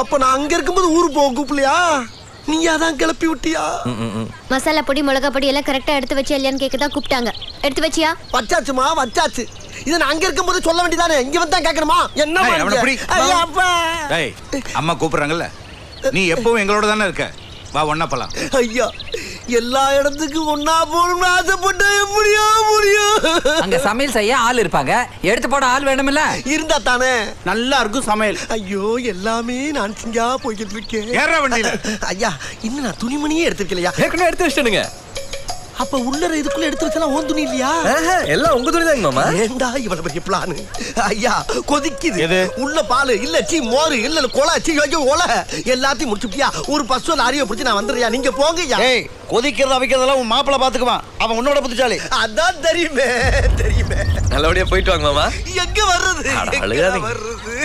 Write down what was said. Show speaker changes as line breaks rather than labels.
அப்ப நான் அங்க இருக்கும்போது ஊரு போக கூப்பிடலையா? நீயா தான் கிளப்பி விட்டியா?
மசாலா பொடி மிளகா பொடி எல்லாம் கரெக்டா எடுத்து வச்சு இல்லையான்னு கேட்க தான் கூப்பிட்டாங்க. எடுத்து வச்சியா?
வச்சாச்சுமா வச்சாச்சு. இதை நான் அங்க இருக்கும்போது சொல்ல வேண்டியதானே, இங்க வந்தா கேட்கணுமா? என்ன
அம்மா கூப்பிடுறாங்கல்ல, நீ எப்பவும் எங்களோட தானே இருக்க. வா ஒன்னா போலாம்.
ஐயா எல்லா இடத்துக்கும் ஒன்னா போகணும்னு ஆசைப்பட்டா எப்படியா முடியும்?
அங்க சமையல் செய்ய ஆள் இருப்பாங்க, எடுத்து போட ஆள் வேணும்ல.
இருந்தா தானே
நல்லா இருக்கும் சமையல்.
ஐயோ எல்லாமே நான் செஞ்சா போய்கிட்டு இருக்கேன்.
ஏற வண்டியில.
ஐயா இன்னும் நான் துணிமணியே எடுத்துக்கலையா?
ஏற்கனவே எடுத்து வச்சிட்டேனுங்க.
அப்ப உள்ளர இதுக்குள்ள எடுத்து வச்சலாம் ஓன் துணி இல்லையா?
எல்லாம் உங்க துணி தாங்க மாமா.
ஏண்டா இவ்வளவு பெரிய பிளான்? ஐயா கொதிக்குது.
எது?
உள்ள பால் இல்ல சீ மோர் இல்ல கொலை சீ ஐயோ ஒலை எல்லாத்தையும் முடிச்சுட்டியா? ஒரு பஸ்ல லாரியை பிடிச்சி நான் வந்துடுறியா? நீங்க போங்கய்யா.
ஏய் கொதிக்கிறத வைக்கிறதெல்லாம் உன் மாப்பிள்ள பாத்துக்குவான். அவன் உன்னோட புத்திசாலி.
அதான் தெரியுமே தெரியுமே.
நல்லபடியா போயிட்டு வாங்க மாமா.
எங்க வர்றது?
அழுகாதீங்க.
வர்றது